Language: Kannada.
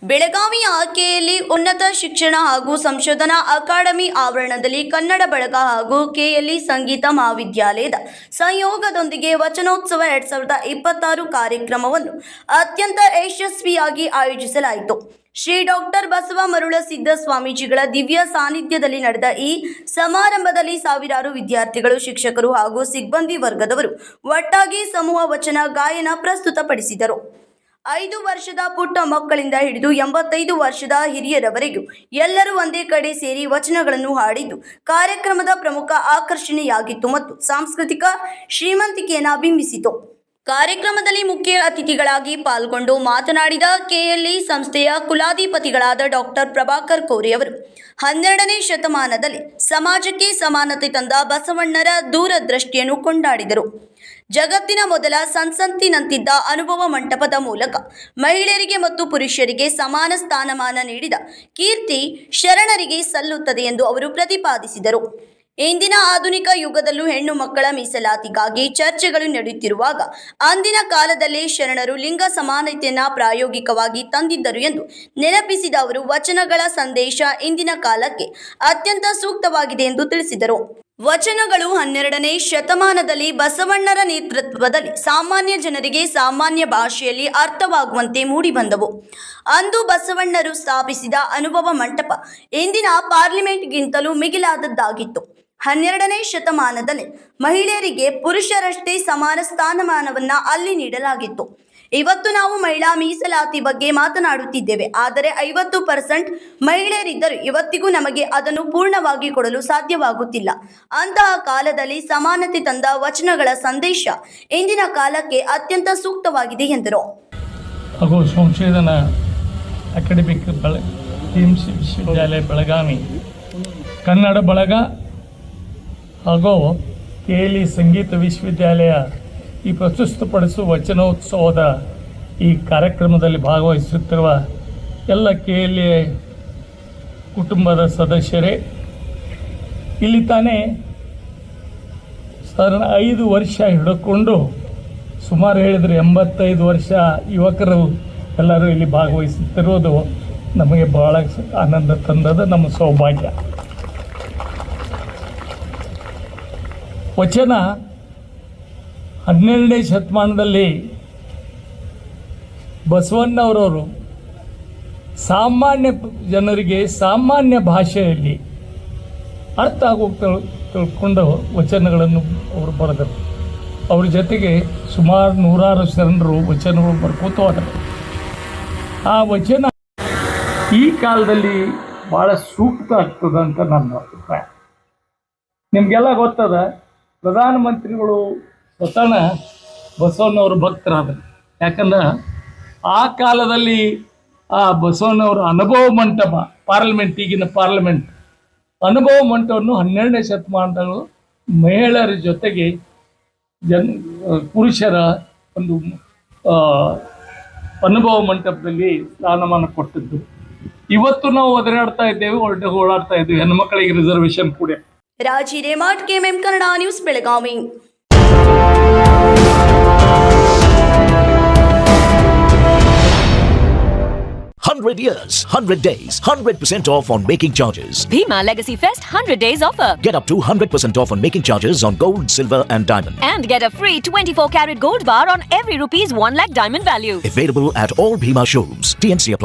ಬೆಳಗಾವಿಯ ಕೆಎಲ್ಇ ಉನ್ನತ ಶಿಕ್ಷಣ ಹಾಗೂ ಸಂಶೋಧನಾ ಅಕಾಡೆಮಿ ಆವರಣದಲ್ಲಿ ಕನ್ನಡ ಬಳಗ ಹಾಗೂ ಕೆಎಲ್ಇ ಸಂಗೀತ ಮಹಾವಿದ್ಯಾಲಯದ ಸಂಯೋಗದೊಂದಿಗೆ ವಚನೋತ್ಸವ 2026 ಕಾರ್ಯಕ್ರಮವನ್ನು ಅತ್ಯಂತ ಯಶಸ್ವಿಯಾಗಿ ಆಯೋಜಿಸಲಾಯಿತು. ಶ್ರೀ ಡಾಕ್ಟರ್ ಬಸವ ಮರುಳಸಿದ್ದ ಸ್ವಾಮೀಜಿಗಳ ದಿವ್ಯ ಸಾನ್ನಿಧ್ಯದಲ್ಲಿ ನಡೆದ ಈ ಸಮಾರಂಭದಲ್ಲಿ ಸಾವಿರಾರು ವಿದ್ಯಾರ್ಥಿಗಳು, ಶಿಕ್ಷಕರು ಹಾಗೂ ಸಿಬ್ಬಂದಿ ವರ್ಗದವರು ಒಟ್ಟಾಗಿ ಸಮೂಹ ವಚನ ಗಾಯನ ಪ್ರಸ್ತುತಪಡಿಸಿದರು. 5 ವರ್ಷದ ಪುಟ್ಟ ಮಕ್ಕಳಿಂದ ಹಿಡಿದು 85 ವರ್ಷದ ಹಿರಿಯರವರೆಗೂ ಎಲ್ಲರೂ ಒಂದೇ ಕಡೆ ಸೇರಿ ವಚನಗಳನ್ನು ಹಾಡಿದ್ದು ಕಾರ್ಯಕ್ರಮದ ಪ್ರಮುಖ ಆಕರ್ಷಣೆಯಾಗಿತ್ತು ಮತ್ತು ಸಾಂಸ್ಕೃತಿಕ ಶ್ರೀಮಂತಿಕೆಯನ್ನು ಬಿಂಬಿಸಿತು. ಕಾರ್ಯಕ್ರಮದಲ್ಲಿ ಮುಖ್ಯ ಅತಿಥಿಗಳಾಗಿ ಪಾಲ್ಗೊಂಡು ಮಾತನಾಡಿದ ಕೆಎಲ್ಇ ಸಂಸ್ಥೆಯ ಕುಲಾಧಿಪತಿಗಳಾದ ಡಾಕ್ಟರ್ ಪ್ರಭಾಕರ್ ಕೋರೆ ಅವರು 12ನೇ ಶತಮಾನದಲ್ಲಿ ಸಮಾಜಕ್ಕೆ ಸಮಾನತೆ ತಂದ ಬಸವಣ್ಣರ ದೂರದೃಷ್ಟಿಯನ್ನು ಕೊಂಡಾಡಿದರು. ಜಗತ್ತಿನ ಮೊದಲ ಸಂಸತ್ತಿನಂತಿದ್ದ ಅನುಭವ ಮಂಟಪದ ಮೂಲಕ ಮಹಿಳೆಯರಿಗೆ ಮತ್ತು ಪುರುಷರಿಗೆ ಸಮಾನ ಸ್ಥಾನಮಾನ ನೀಡಿದ ಕೀರ್ತಿ ಶರಣರಿಗೆ ಸಲ್ಲುತ್ತದೆ ಎಂದು ಅವರು ಪ್ರತಿಪಾದಿಸಿದರು. ಇಂದಿನ ಆಧುನಿಕ ಯುಗದಲ್ಲೂ ಹೆಣ್ಣು ಮಕ್ಕಳ ಮೀಸಲಾತಿಗಾಗಿ ಚರ್ಚೆಗಳು ನಡೆಯುತ್ತಿರುವಾಗ ಅಂದಿನ ಕಾಲದಲ್ಲೇ ಶರಣರು ಲಿಂಗ ಸಮಾನತೆಯನ್ನು ಪ್ರಾಯೋಗಿಕವಾಗಿ ತಂದಿದ್ದರು ಎಂದು ನೆನಪಿಸಿದ ಅವರು ವಚನಗಳ ಸಂದೇಶ ಇಂದಿನ ಕಾಲಕ್ಕೆ ಅತ್ಯಂತ ಸೂಕ್ತವಾಗಿದೆ ಎಂದು ತಿಳಿಸಿದರು. ವಚನಗಳು 12ನೇ ಶತಮಾನದಲ್ಲಿ ಬಸವಣ್ಣರ ನೇತೃತ್ವದಲ್ಲಿ ಸಾಮಾನ್ಯ ಜನರಿಗೆ ಸಾಮಾನ್ಯ ಭಾಷೆಯಲ್ಲಿ ಅರ್ಥವಾಗುವಂತೆ ಮೂಡಿಬಂದವು. ಅಂದು ಬಸವಣ್ಣರು ಸ್ಥಾಪಿಸಿದ ಅನುಭವ ಮಂಟಪ ಇಂದಿನ ಪಾರ್ಲಿಮೆಂಟ್ಗಿಂತಲೂ ಮಿಗಿಲಾದದ್ದಾಗಿತ್ತು. 12ನೇ ಶತಮಾನದಲ್ಲಿ ಮಹಿಳೆಯರಿಗೆ ಪುರುಷರಷ್ಟೇ ಸಮಾನ ಸ್ಥಾನಮಾನವನ್ನು ಅಲ್ಲಿ ನೀಡಲಾಗಿತ್ತು. ಇವತ್ತು ನಾವು ಮಹಿಳಾ ಮೀಸಲಾತಿ ಬಗ್ಗೆ ಮಾತನಾಡುತ್ತಿದ್ದೇವೆ. ಆದರೆ 50% ಮಹಿಳೆಯರಿದ್ದರೂ ಇವತ್ತಿಗೂ ನಮಗೆ ಅದನ್ನು ಪೂರ್ಣವಾಗಿ ಕೊಡಲು ಸಾಧ್ಯವಾಗುತ್ತಿಲ್ಲ. ಅಂತಹ ಕಾಲದಲ್ಲಿ ಸಮಾನತೆ ತಂದ ವಚನಗಳ ಸಂದೇಶ ಇಂದಿನ ಕಾಲಕ್ಕೆ ಅತ್ಯಂತ ಸೂಕ್ತವಾಗಿದೆ ಎಂದರು. ಹಾಗೂ ಸಂಶೋಧನಾ ಅಕಾಡೆಮಿಕ್ ವಿಶ್ವವಿದ್ಯಾಲಯ ಬೆಳಗಾವಿ, ಕನ್ನಡ ಬಳಗ ಹಾಗೂ ಕೆಎಲ್ಇ ಸಂಗೀತ ವಿಶ್ವವಿದ್ಯಾಲಯ ಈ ಪ್ರಸ್ತುತಪಡಿಸುವ ವಚನೋತ್ಸವದ ಈ ಕಾರ್ಯಕ್ರಮದಲ್ಲಿ ಭಾಗವಹಿಸುತ್ತಿರುವ ಎಲ್ಲ ಕೆಎಲ್ಇ ಕುಟುಂಬದ ಸದಸ್ಯರೇ, ಇಲ್ಲಿ ತಾನೇ 5 ವರ್ಷ ಹಿಡ್ಕೊಂಡು ಸುಮಾರು ಹೇಳಿದರೆ 85 ವರ್ಷ ಯುವಕರು ಎಲ್ಲರೂ ಇಲ್ಲಿ ಭಾಗವಹಿಸುತ್ತಿರುವುದು ನಮಗೆ ಭಾಳ ಆನಂದ ತಂದದ ನಮ್ಮ ಸೌಭಾಗ್ಯ. ವಚನ 12ನೇ ಶತಮಾನದಲ್ಲಿ ಬಸವಣ್ಣವರವರು ಸಾಮಾನ್ಯ ಜನರಿಗೆ ಸಾಮಾನ್ಯ ಭಾಷೆಯಲ್ಲಿ ಅರ್ಥ ಆಗೋಗಿ ತಿಳ್ಕೊಂಡು ವಚನಗಳನ್ನು ಅವರು ಬರೆದರು. ಅವ್ರ ಜೊತೆಗೆ ಸುಮಾರು 100 ಶರಣರು ವಚನಗಳು ಬರ್ಕೋತ ಹೋದರು. ಆ ವಚನ ಈ ಕಾಲದಲ್ಲಿ ಭಾಳ ಸೂಕ್ತ ಆಗ್ತದೆ ಅಂತ ನನ್ನ ಅಭಿಪ್ರಾಯ. ನಿಮಗೆಲ್ಲ ಗೊತ್ತದ, ಪ್ರಧಾನಮಂತ್ರಿಗಳು ಸ್ವತಃ ಬಸವಣ್ಣವ್ರ ಭಕ್ತರಾದರು. ಯಾಕಂದ್ರೆ ಆ ಕಾಲದಲ್ಲಿ ಆ ಬಸವಣ್ಣವರ ಅನುಭವ ಮಂಟಪ ಈಗಿನ ಪಾರ್ಲಿಮೆಂಟ್ ಅನುಭವ ಮಂಟಪವನ್ನು 12ನೇ ಶತಮಾನದಲ್ಲೂ ಮಹಿಳೆಯರ ಜೊತೆಗೆ ಪುರುಷರ ಒಂದು ಅನುಭವ ಮಂಟಪದಲ್ಲಿ ಸ್ಥಾನಮಾನ ಕೊಟ್ಟಿದ್ದು. ಇವತ್ತು ನಾವು ಒದರಾಡ್ತಾ ಇದ್ದೇವೆ, ಓಡಾಡ್ತಾ ಇದ್ದೇವೆ ಹೆಣ್ಮಕ್ಳಿಗೆ ರಿಸರ್ವೇಶನ್ ಕೂಡ. ರಾಜಿ ರೇಮಾಟ್, KMM Kannada news, Belagavi. $100 years, 100 days, 100% off on making charges. Bhima Legacy Fest 100 days offer. Get up to 100% off on making charges on gold, silver and diamond. And get a free 24 karat gold bar on every ₹1 lakh diamond value. Available at all Bhima showrooms. TNC apply.